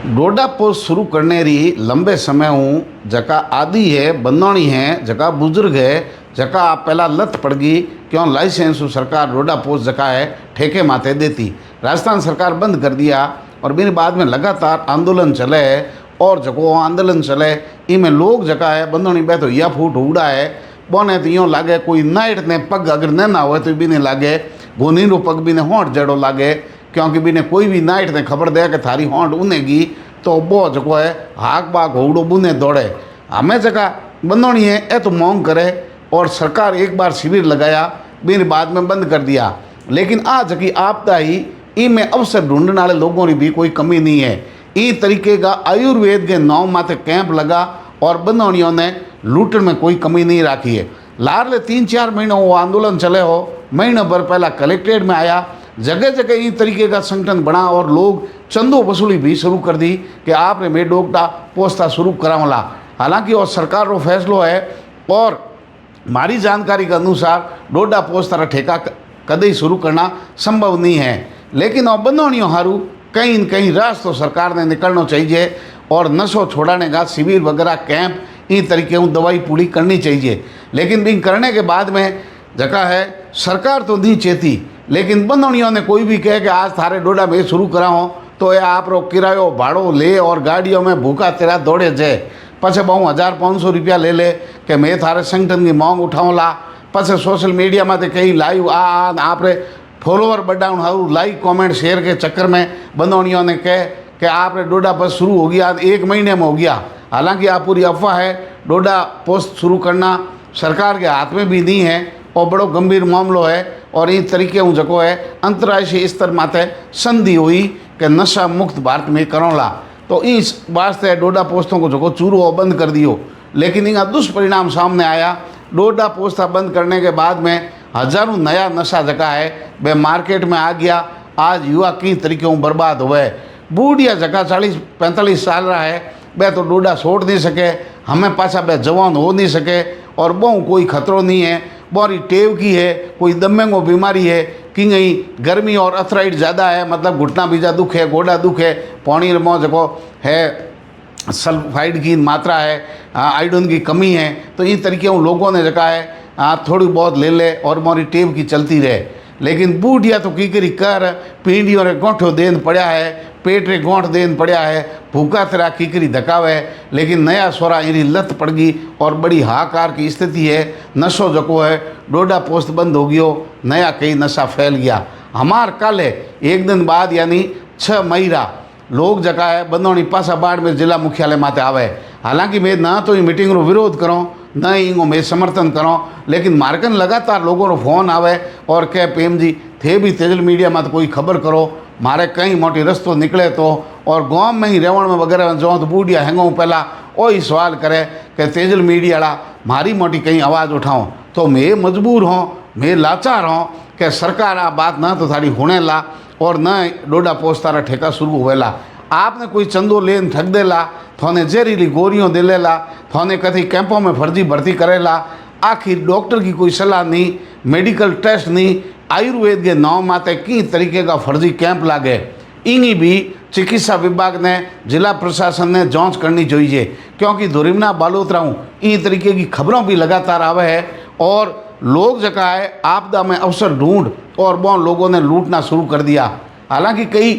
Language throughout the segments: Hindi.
डोडा पोस्ट शुरू करने री लंबे समय हूँ जका आदि है बंदौणी है जका बुजुर्ग है जका आप पहला लत पड़ गई क्यों लाइसेंस सरकार डोडा पोस्ट जका है ठेके माथे देती। राजस्थान सरकार बंद कर दिया और मेरे बाद में लगातार आंदोलन चले और जको आंदोलन चले इमें लोग जका है बंदौणी बे तो या फूट उड़ा है बोने तो यूँ लागे कोई नाइट ने पग अगर न हो तो भी नहीं लागे गोनी रो पग भी ने होंठ जड़ो लागे क्योंकि भी ने कोई भी नाइट ने खबर दे कि थारी होंठ उनेगी तो वो जको है हाक बाक होड़ो बुने दौड़े। हमें जगह बंदौणी है ए तो मोंग करे और सरकार एक बार शिविर लगाया फिर बाद में बंद कर दिया। लेकिन आज की आपदा ही इनमें अवसर ढूंढने वाले लोगों की भी कोई कमी नहीं है। इस तरीके का आयुर्वेद के नाव माथे कैंप लगा और बंदौणियों ने लूटन में कोई कमी नहीं रखी है। लारले 3-4 महीनों वो आंदोलन चले हो, महीने भर पहला कलेक्ट्रेट में आया, जगह जगह इस तरीके का संगठन बना और लोग चंदो वसूली भी शुरू कर दी कि आपने मे डोडा पोस्ता शुरू करावला। हालांकि और सरकार रो फैसलो है और हमारी जानकारी के अनुसार डोडा पोस्ता रा ठेका कदे शुरू करना संभव नहीं है। लेकिन और बंदौणियों हारू कहीं न कहीं रास्ता तो सरकार ने निकलना चाहिए और नशो छोड़ाने का शिविर वगैरह कैंप इन तरीके की दवाई पूरी करनी चाहिए। लेकिन भी करने के बाद में जगह है सरकार तो नहीं चेती, लेकिन बंदौणियों ने कोई भी कहे कि आज थारे डोडा में शुरू कराओ तो ये आप रो किरायो भाड़ो ले और गाड़ियों में भूखा तेरा दौड़े जाए पछे बहु 1500 रुपया ले कि मैं थारे संगठन की मांग उठाऊला। पछे सोशल मीडिया में कहीं लाइव आप फॉलोवर बढ़ाऊँ हाउ लाइक कमेंट शेयर के चक्कर में बंदौणियों ने कहे कि आपने डोडा पोस्ट शुरू हो गया 1 महीने में हो गया। हालांकि आप पूरी अफवाह है, डोडा पोस्ट शुरू करना सरकार के हाथ में भी नहीं है और बड़ो गंभीर मामलो है। और इस तरीके हूँ जको है अंतर्राष्ट्रीय स्तर माथे संधि हुई कि नशा मुक्त भारत में करोला, तो इस वास्ते डोडा पोस्टों को जको चूरो बंद कर दियो। लेकिन इनका दुष्परिणाम सामने आया। डोडा पोस्ता बंद करने के बाद में हजारों नया नशा जगह है वे मार्केट में आ गया। आज युवा किस तरीके हूँ बर्बाद हुए। बूढ़िया जगह 40-45 साल रहा है वे तो डोडा छोड़ नहीं सके, हमें पाछा वे जवान हो नहीं सके और बहु कोई खतरो नहीं है। बोरी टेव की है, कोई दमे को बीमारी है कि नहीं, गर्मी और अथराइट ज़्यादा है, मतलब घुटना बीजा दुख है, गोडा दुख है, पानी में जको है सल्फाइड की मात्रा है, आयोडीन की कमी है। तो इस तरीके उन लोगों ने जगह है थोड़ी बहुत ले और मोरी टेव की चलती रहे। लेकिन बूढ़िया तो की करी कर पीढ़ियों रे गोंठो देन पड़ा है, पेट रे गोंठ देन पड़ा है, भूखा तरह की करी धकावे। लेकिन नया सोरा इरी लत पड़ गई और बड़ी हाहाकार की स्थिति है। नशो जको है डोडा पोस्ट बंद हो गयो, नया कई नशा फैल गया। हमार कल है एक दिन बाद यानी 6 मई लोग जगह है बंदौणी पासा बाड़मेर जिला मुख्यालय माते आवे। हालांकि मैं ना तो ये मीटिंग रो विरोध करूँ न इंगो मैं समर्थन करूँ, लेकिन मार्कन लगातार लोगों रो फोन आवे और कह पीएम जी थे भी तेजल मीडिया में तो कोई खबर करो, मारे कहीं मोटी रस्तो निकले तो। और गाँव में ही रेवण में वगैरह जो तो बूढ़िया हैंगो पहला वही सवाल करे कि तेजल मीडिया वाला मारी मोटी कहीं आवाज़ उठाऊँ। तो मैं मजबूर हूँ, मैं लाचार हूँ कि सरकार आ बात ना तो थारी होने ला और न डोडा पोस्ट तारा ठेका शुरू हुएला। आपने कोई चंदो लेन ठग देला, थोने जहरीली गोरियों दे लेला, थोने कथी कैंपों में फर्जी भर्ती करेला। आखिर डॉक्टर की कोई सलाह नहीं, मेडिकल टेस्ट नहीं, आयुर्वेद के नाव माते किस तरीके का फर्जी कैंप लागे। इन्हीं भी चिकित्सा विभाग ने जिला प्रशासन ने जांच करनी चाहिए, क्योंकि धुरिमना बालोतराऊ इन तरीके की खबरों भी लगातार आवे है और लोग जगह है आपदा में अवसर ढूंढ और बहुत लोगों ने लूटना शुरू कर दिया। हालांकि कई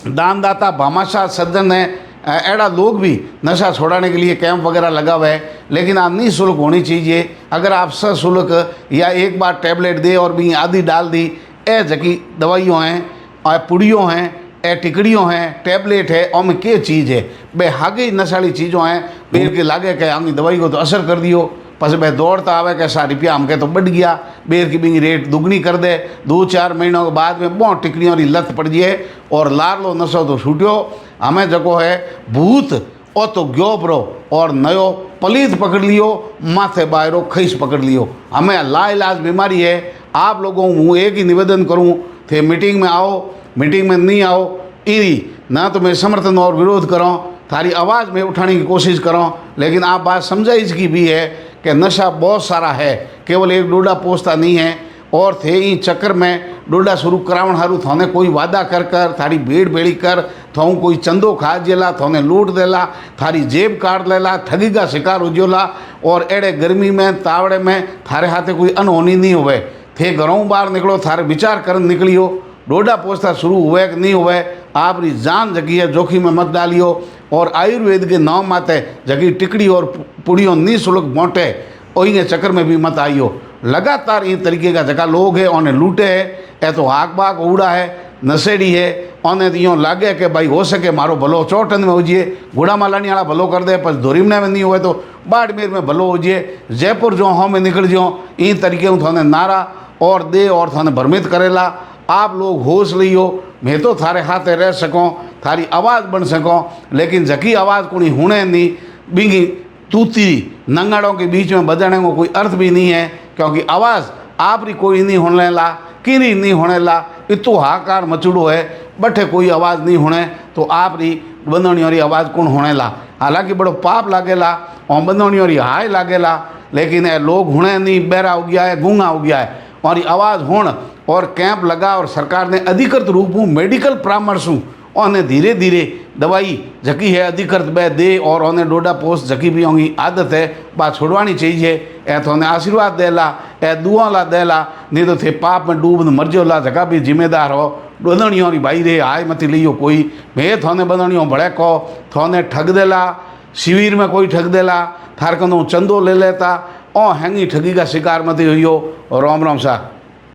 दानदाता भामाशाह सज्जन ने ऐसा लोग भी नशा छोड़ाने के लिए कैंप वगैरह लगा हुआ है, लेकिन आप निःशुल्क होनी चाहिए। अगर आप सशुल्क या एक बार टैबलेट दे और भी आदि डाल दी, ए जकी दवाइयों हैं और पुड़ियों हैं, ए टिकड़ियों हैं, टैबलेट है और में क्या चीज़ है बे हागे नशाली चीज़ों हैं पेड़ के लागे के आंगी दवाई को तो असर कर दियो। पस भाई दौड़ता आवे कि 100 रुपया हमके तो बढ़ गया, बेर की बिंगी रेट दुगनी कर दे। 2-4 महीनों के बाद में बहुत टिकड़ियों की लत पड़ जाए और लारलो नशो तो छूटियो। हमें जको है भूत ओ तो ग्यो परो और नयो पलीत पकड़ लियो, माथे बायरो खईस पकड़ लियो। हमें लाइलाज बीमारी है। आप लोगों को एक ही निवेदन करूँ थे मीटिंग में आओ, मीटिंग में नहीं आओ इरी ना तो मैं समर्थन और विरोध करूँ, थारी आवाज़ में उठाने की कोशिश करूँ। लेकिन आप बात समझा इसकी भी है कि नशा बहुत सारा है, केवल एक डोडा पोस्ता नहीं है और थे ई चक्कर में डोडा शुरू करावण हारू थाने कोई वादा कर कर थारी भीड़ भेड़ी कर थों कोई चंदो खा जेला थाने लूट देला थारी जेब काट लेला ठगी का शिकार हो जोला और एड़े गर्मी में तावड़े में थारे हाथे कोई अनहोनी नहीं होवे थे घरों बाहर निकलो थारे विचार कर निकलियो डोडा पोस्ता शुरू हुए कि नहीं हुए आपरी जान जगी है जोखिम में मत डालियो और आयुर्वेद के नाम माते जगी टिकड़ी और पुड़ियों निःशुल्क बांटे ओही चक्कर में भी मत आइयो। लगातार ये तरीके का जगह लोग है उन्हें लूटे है ए तो हाक बाक उड़ा है नशेड़ी है उन्हें तो यूँ लागे कि भाई हो सके मारो भलो चौटन में होजिए घोड़ा मालानी वाला भलो कर दे पर धोरीमने में नहीं हुए तो बाड़मेर में भलो होजिए जयपुर जो हम में निकल जाओ इन तरीके हूँ थाने नारा और दे और थाने भ्रमित करेला। आप लोग होश लियो मैं तो थारे हाथे रह सकूँ थारी आवाज़ बन सकूँ लेकिन जकी आवाज़ कोई हुने नहीं बिंगी तूती नंगाड़ों के बीच में बजने को कोई अर्थ भी नहीं है क्योंकि आवाज़ आपरी कोई नहीं होने ला किरी नहीं होने ला इतो हाकार मचुड़ो है बठे कोई आवाज़ नहीं होने तो आपरी बंदोनी और आवाज़ कौन होने ला। हालांकि बड़ो पाप लागेला और बंदोनी और हाय लागेला लेकिन ये लोग होने नहीं बहरा हो गया है गूंगा हो गया है और आवाज़ होण और कैंप लगा और सरकार ने अधिकृत रूप में मेडिकल परामर्श उन्हें धीरे धीरे दवाई जकी है अधिकृत बे दे और उन्हें डोडा पोस्ट जकी भी होंगी आदत है बात छोड़वानी चाहिए ए तो उन्हें आशीर्वाद देला ए दुआ ला देला नहीं तो थे पाप में डूब मर ला जगह भी जिम्मेदार हो बंदणियों भाई रे आय मत लियो कोई मैं थोने बंदणियों बड़े को थोने ठग देला शिविर में कोई ठग देला थार कंदो चंदो ले लेता और हैंगी ठगी का शिकार मत हुई हो। राम राम साहब।